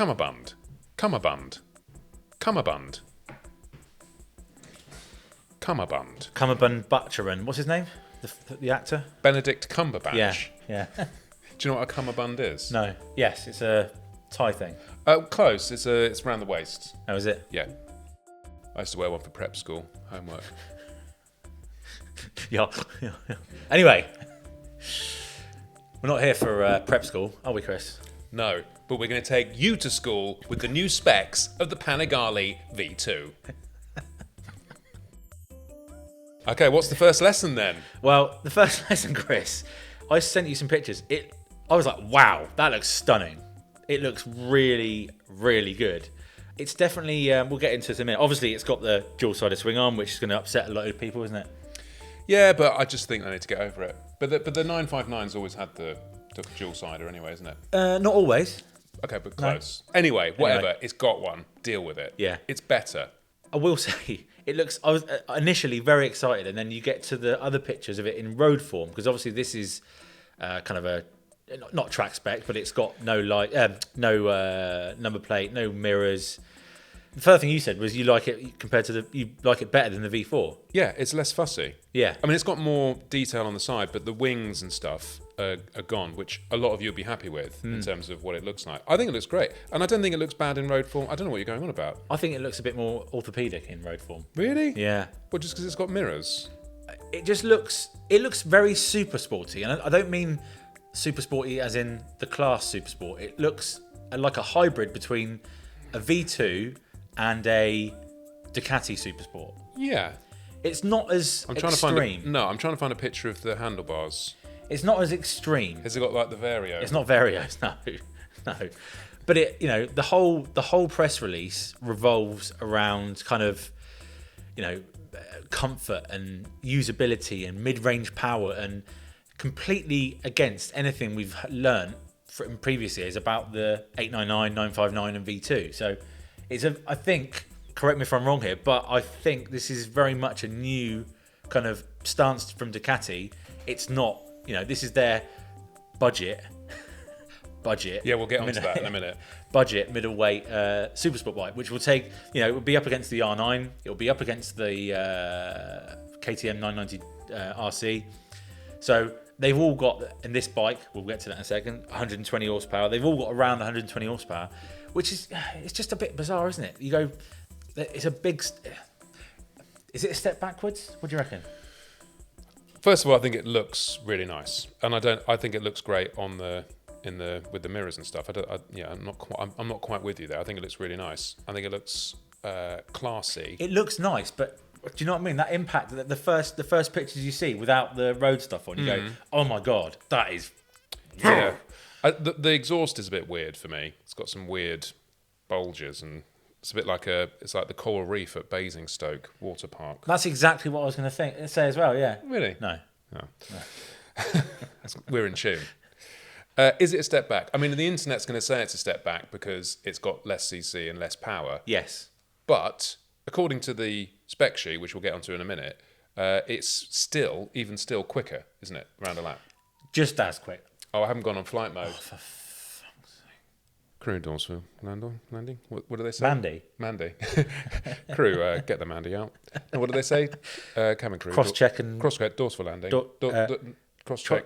Cummerbund. Cummerbund. Cummerbund. Cummerbund. Cummerbund Butcherin. What's his name? The actor? Benedict Cumberbatch. Yeah. Do you know what a cummerbund is? No. Yes, it's a Thai thing. Close. It's around the waist. Oh, is it? Yeah. I used to wear one for prep school homework. Yeah. Anyway, we're not here for prep school, are we, Chris? No, but we're going to take you to school with the new specs of the Panigale V2. Okay, what's the first lesson then? Well, the first lesson, Chris, I sent you some pictures. I was like, wow, that looks stunning. It looks really, really good. It's definitely, we'll get into it in a minute. Obviously, it's got the dual-sided swing arm, which is going to upset a lot of people, isn't it? Yeah, but I just think I need to get over it. But the 959's always had the dual-sider anyway, isn't it? Not always. Okay, but close. No. Anyway, whatever. Anyway. It's got one. Deal with it. Yeah. It's better. I will say, I was initially very excited, and then you get to the other pictures of it in road form, because obviously this is kind of a, not track spec, but it's got no light, no number plate, no mirrors. The first thing you said was you like it better than the V4. Yeah, it's less fussy. Yeah. I mean, it's got more detail on the side, but the wings and stuff are gone, which a lot of you will be happy with in terms of what it looks like. I think it looks great. And I don't think it looks bad in road form. I don't know what you're going on about. I think it looks a bit more orthopedic in road form. Really? Yeah. Well, just because it's got mirrors? It looks very super sporty. And I don't mean super sporty as in the class super sport. It looks like a hybrid between a V2 and a Ducati Supersport. Yeah. It's not as extreme. I'm trying to find a picture of the handlebars. It's not as extreme. Has it got like the Vario? It's not Varios, no. But the whole press release revolves around kind of, comfort and usability and mid-range power, and completely against anything we've learned from previous years about the 899, 959 and V2. So I think, correct me if I'm wrong here, but I think this is very much a new kind of stance from Ducati. It's not, this is their budget. Yeah, we'll get onto that in a minute. Budget middleweight supersport bike, which will take, it will be up against the R9. It will be up against the KTM 990 RC. So they've all got, in this bike, we'll get to that in a second, 120 horsepower. They've all got around 120 horsepower, which is, it's just a bit bizarre, isn't it? You go, it's a big, is it a step backwards? What do you reckon? First of all, I think it looks really nice, and I think it looks great on with the mirrors and stuff. I'm not quite with you there. I think it looks really nice. I think it looks classy. It looks nice, but do you know what I mean? That impact, the first pictures you see without the road stuff on, you go, oh my god, that is. Yeah, the exhaust is a bit weird for me. It's got some weird bulges, and it's a bit like it's like the coral reef at Basingstoke Water Park. That's exactly what I was going to say as well. Yeah. Really? No. We're in tune. Is it a step back? I mean, the internet's going to say it's a step back because it's got less CC and less power. Yes. But according to the spec sheet, which we'll get onto in a minute, it's still quicker, isn't it? Around a lap. Just as quick. Oh, I haven't gone on flight mode. Oh, for fuck's sake. Crew doors for landing. What do they say? Mandy. Crew, get the Mandy out. And what do they say? Cabin crew. Cross-check and... Cross-check, doors for landing. Cross-check.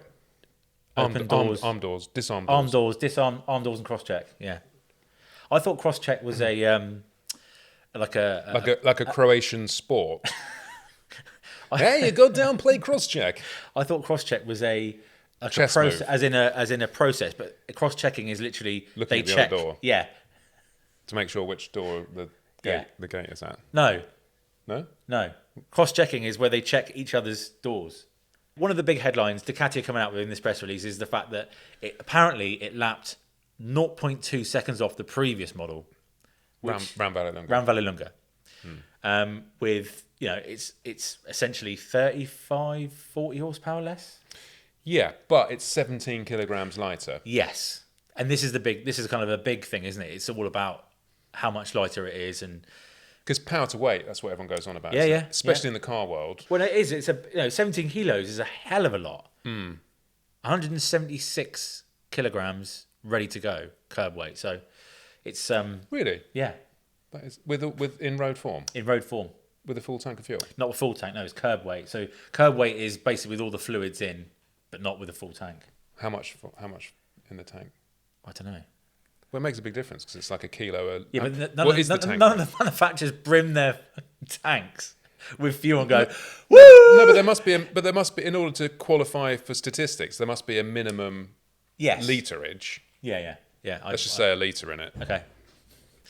Open doors. Arm doors. Disarm doors. Arm doors. Disarm. Arm doors and cross-check. Yeah. I thought cross-check was like a Croatian sport. Hey, you go down, play cross-check. I thought cross-check was a chess process, move. as in a process, but cross-checking is literally looking at the check. other door. Yeah. To make sure which door the gate is at. No. No? Cross-checking is where they check each other's doors. One of the big headlines Ducati are coming out with in this press release is the fact that it lapped 0.2 seconds off the previous model. Ram Valley Lunga. With, it's essentially 35, 40 horsepower less. Yeah, but it's 17 kilograms lighter. Yes. And this is kind of a big thing, isn't it? It's all about how much lighter it is, and because power to weight, that's what everyone goes on about. Yeah. Especially in the car world. Well, it is. It's 17 kilos is a hell of a lot. 176 kilograms ready to go curb weight. So, It's Really? yeah, That is with in road form in road form. with a full tank of fuel. Not a full tank. No, it's curb weight. So curb weight is basically with all the fluids in, but not with a full tank. How much in the tank? I don't know. Well, it makes a big difference because it's like a kilo. Yeah, but What is the tank? none of the manufacturers brim their tanks with fuel and go, Woo! No, but there must be in order to qualify for statistics, there must be a minimum yes, literage. yeah. Let's just say a litre in it. Okay.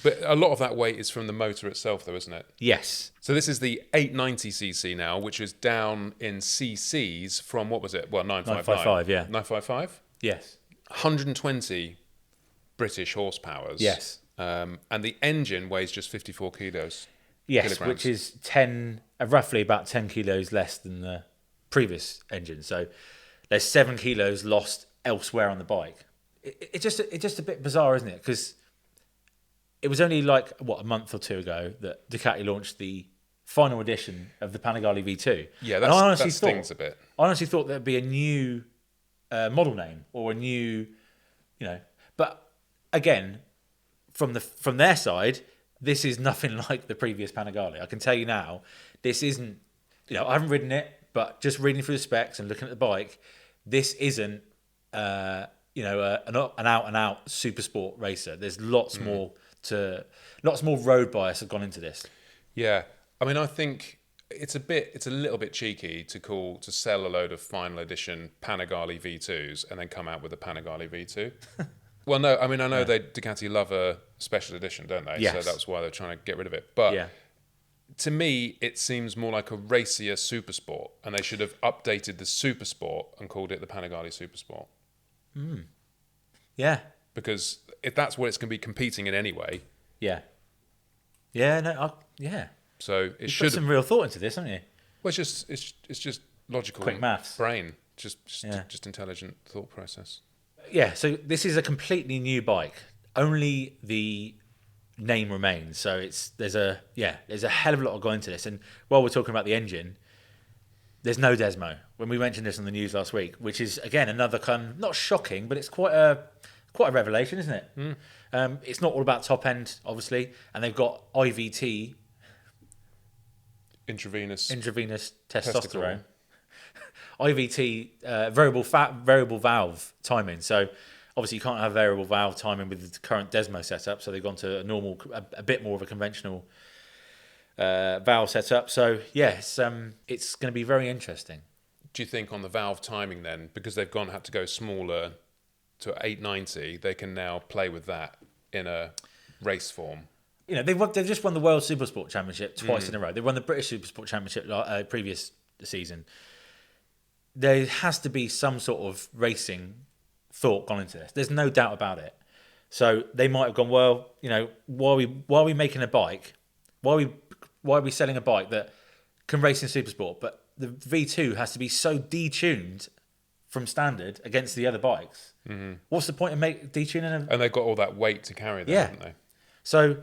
But a lot of that weight is from the motor itself, though, isn't it? Yes. So this is the 890cc now, which is down in cc's from, what was it? Well, 955. 955, yeah. 955? Yes. 120 British horsepowers. Yes. And the engine weighs just 54 kilos. Yes, kilograms. which is roughly about 10 kilos less than the previous engine. So there's 7 kilos lost elsewhere on the bike. It's just a bit bizarre, isn't it? Because it was only like, a month or two ago that Ducati launched the final edition of the Panigale V2. Yeah, that stings a bit. I honestly thought there'd be a new model name or a new, But again, from their side, this is nothing like the previous Panigale. I can tell you now, this isn't. I haven't ridden it, but just reading through the specs and looking at the bike, this isn't. An out and out super sport racer. There's lots more road bias have gone into this. Yeah, I mean, I think it's a little bit cheeky to sell a load of final edition Panigale V2s and then come out with a Panigale V2. Well, no, I mean, I know Ducati love a special edition, don't they? Yes. So that's why they're trying to get rid of it. But to me, it seems more like a racier Supersport, and they should have updated the Supersport and called it the Panigale Supersport. Yeah. Because if that's what it's going to be competing in anyway. Yeah. Yeah. No. Yeah. So it You've should put some real thought into this, haven't you? Well, it's just logical, Quick maths, brain, just intelligent thought process. Yeah. So this is a completely new bike. Only the name remains. So there's a hell of a lot of going into this. And while we're talking about the engine, there's no Desmo. When we mentioned this on the news last week, which is again another not shocking, but it's quite a revelation, isn't it? It's not all about top end, obviously, and they've got IVT, intravenous testosterone, IVT, variable valve timing. So obviously you can't have variable valve timing with the current Desmo setup. So they've gone to a bit more of a conventional valve setup. So yes, it's going to be very interesting. Do you think on the valve timing then, because they've had to go smaller to 890, they can now play with that in a race form? They've just won the World Supersport Championship twice in a row. They won the British Supersport Championship previous season. There has to be some sort of racing thought gone into this. There's no doubt about it. So they might have gone, well, why are we making a bike? Why are we selling a bike that can race in Supersport, but the V2 has to be so detuned from standard against the other bikes? Mm-hmm. What's the point of detuning? And they've got all that weight to carry them, haven't they? So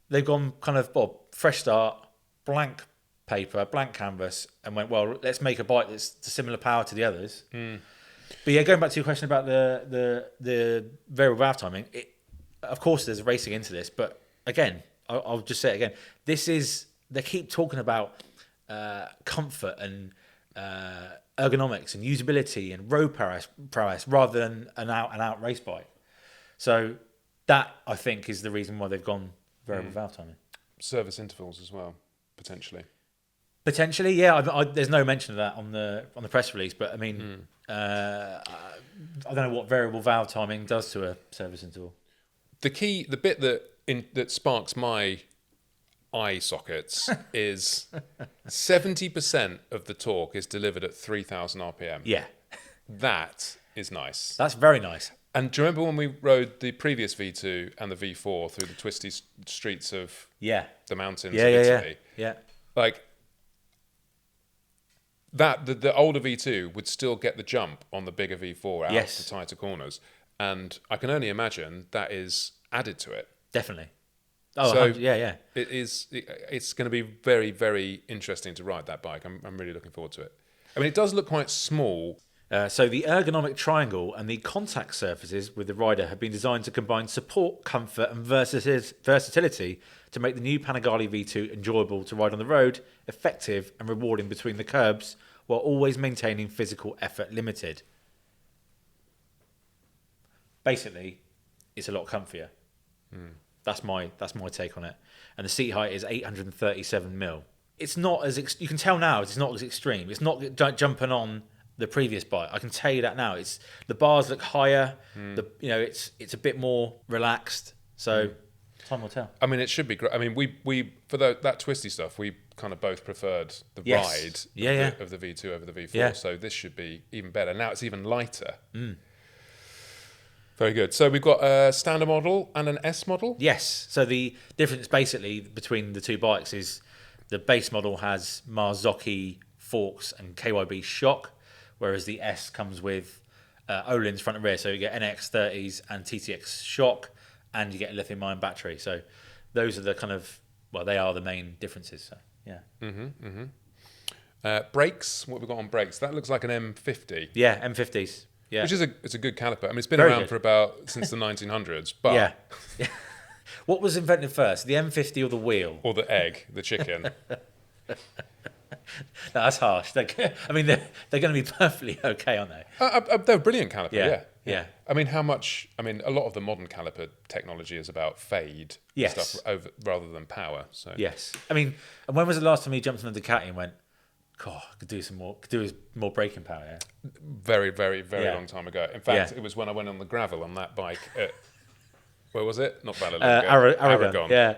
they've gone kind of fresh start, blank paper, blank canvas, and went, well, let's make a bike that's similar power to the others. But yeah, going back to your question about the variable valve timing, of course there's racing into this, but again, I'll just say it again. They keep talking about comfort and ergonomics and usability and road prowess rather than an out race bike. So that, I think, is the reason why they've gone variable valve timing. Service intervals as well, potentially. Potentially, yeah. There's no mention of that on the press release, but I mean, I don't know what variable valve timing does to a service interval. The bit that sparks my eye sockets is 70% of the torque is delivered at 3,000 RPM. Yeah, that is nice. That's very nice. And do you remember when we rode the previous V2 and the V4 through the twisty streets of the mountains of Italy? Yeah. Like that, the older V2 would still get the jump on the bigger V4 out of the tighter corners, and I can only imagine that is added to it. Definitely. Oh, so yeah. It is. It's going to be very, very interesting to ride that bike. I'm really looking forward to it. I mean, it does look quite small So the ergonomic triangle and the contact surfaces with the rider have been designed to combine support, comfort, and versatility to make the new Panigale V2 enjoyable to ride on the road, effective and rewarding between the curbs, while always maintaining physical effort limited. Basically, it's a lot comfier. That's my take on it. And the seat height is 837 mil. It's not as you can tell now. It's not as extreme. It's not jumping on the previous bike. I can tell you that now. It's the bars look higher. It's a bit more relaxed. So time will tell. I mean, it should be great. I mean, we for that twisty stuff, we kind of both preferred the ride of the V2 over the V4. Yeah. So this should be even better. Now it's even lighter. Very good. So we've got a standard model and an S model. Yes. So the difference basically between the two bikes is the base model has Marzocchi forks and KYB shock, whereas the S comes with Öhlins front and rear. So you get NX30s and TTX shock, and you get a lithium-ion battery. So those are the they are the main differences. So yeah. Brakes. What have we got on brakes? That looks like an M50. Yeah, M50s. Yeah. Which is it's a good caliper. I mean, it's been Very around good. since the 1900s. But Yeah. What was invented first, the M50 or the wheel? Or the egg, the chicken. No, that's harsh. They're going to be perfectly okay, aren't they? They're a brilliant caliper. Yeah. I mean, a lot of the modern caliper technology is about fade stuff rather than power. So Yes. I mean, and when was the last time you jumped on a Ducati and went, God, I could do more braking power? Yeah. Very, very, very Yeah. long time ago. In fact, it was when I went on the gravel on that bike at, where was it? Not Ballaloonga. Aragon. Yeah.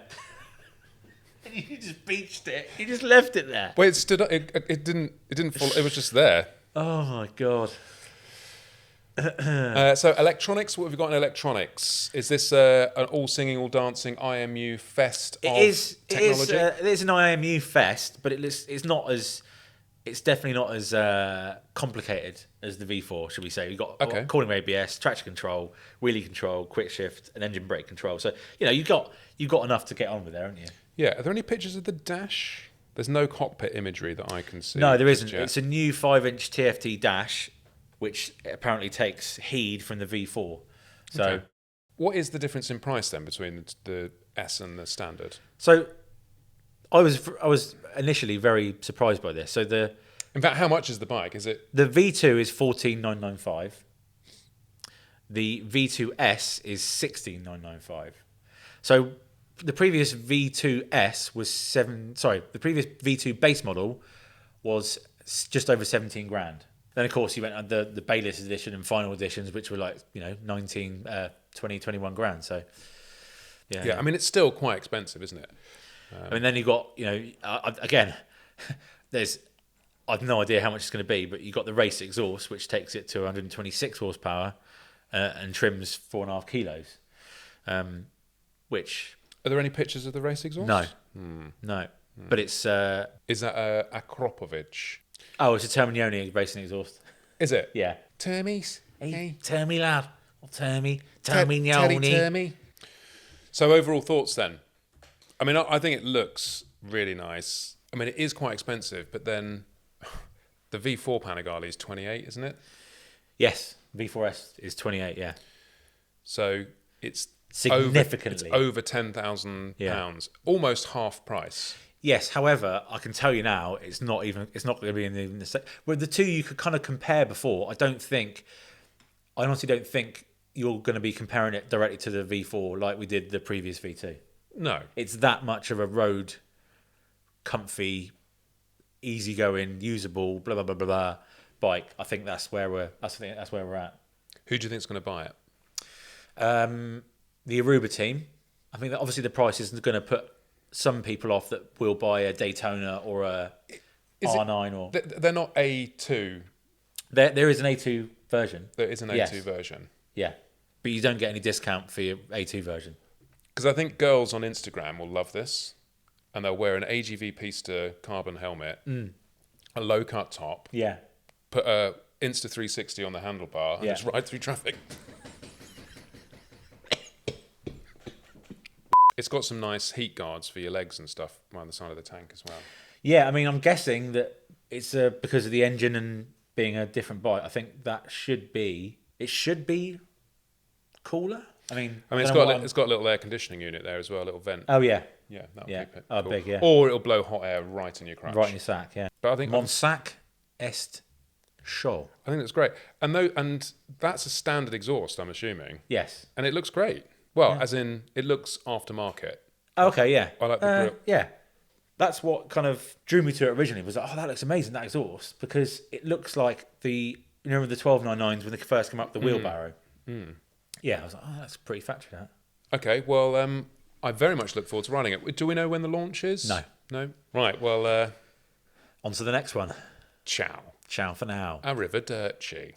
And you just beached it. You just left it there. Well, it stood up. It didn't fall. It was just there. Oh my God. So electronics. What have we got in electronics? Is this an all singing, all dancing IMU fest of technology? It is an IMU fest, but it's definitely not as complicated as the V4, should we say. You've got calling ABS, traction control, wheelie control, quick shift, and engine brake control. So you've got enough to get on with there, haven't you? Yeah. Are there any pictures of the dash? There's no cockpit imagery that I can see. No, there isn't. It's a new 5-inch TFT dash, which apparently takes heed from the V4. So, Okay. What is the difference in price then between the S and the standard? So I was initially very surprised by this. So In fact, how much is the bike? Is it? the V2 is 14,995. The V2S is 16,995. So the previous V2S was the previous V2 base model was just over 17 grand. Then of course you went on the Bayliss edition and final editions, which were 19, 20, 21 grand. So Yeah. I mean, it's still quite expensive, isn't it? I mean, then you got again, I've no idea how much it's going to be, but you got the race exhaust, which takes it to 126 horsepower and trims 4.5 kilos. Which Are there any pictures of the race exhaust? no, but it's Is that a Akropovich? it's a Termignoni racing exhaust. Is it? Yeah, Termies? hey, Termi lad, or Termignoni. Termy. So overall thoughts then? I mean, I think it looks really nice. I mean, it is quite expensive, but then the V4 Panigale is 28, isn't it? Yes, V4S is 28. Yeah, So it's significantly over £10,000, almost half price. Yes, however, I can tell you now, it's not going to be in the same. With the two you could kind of compare before, I honestly don't think you're going to be comparing it directly to the V4 like we did the previous V2. No. It's that much of a road, comfy, easygoing, usable, blah blah blah blah blah bike. I think that's where we're at. Who do you think is going to buy it? The Aruba team. I think that obviously the price isn't going to put some people off that will buy a Daytona or a R9 or. They're not A2. There is an A2 version. There is an A2 Yes. version. Yeah, but you don't get any discount for your A2 version. Because I think girls on Instagram will love this, and they'll wear an AGV Pista carbon helmet, a low-cut top, Yeah. put a Insta 360 on the handlebar, and Yeah. just ride through traffic. It's got some nice heat guards for your legs and stuff around the side of the tank as well. Yeah, I mean, I'm guessing that it's because of the engine and being a different bike, I think that should be cooler. I mean, it's got a little air conditioning unit there as well, a little vent. Oh yeah, Yeah, that'll yeah. keep it Oh, cool. big, yeah. Or it'll blow hot air right in your crotch. Right in your sack, yeah. But I think Monsac est chaud. I think that's great. And that's a standard exhaust, I'm assuming. Yes. And it looks great. Well, as in it looks aftermarket. Okay, yeah. I like the grip. Yeah. That's what kind of drew me to it originally, was like, oh, that looks amazing, that exhaust, because it looks like the 1299s when they first came up, the wheelbarrow. Yeah, I was like, oh, that's pretty factory, that. Okay, well, I very much look forward to riding it. Do we know when the launch is? No. No? Right, well... On to the next one. ciao. Ciao for now. Arrivederci.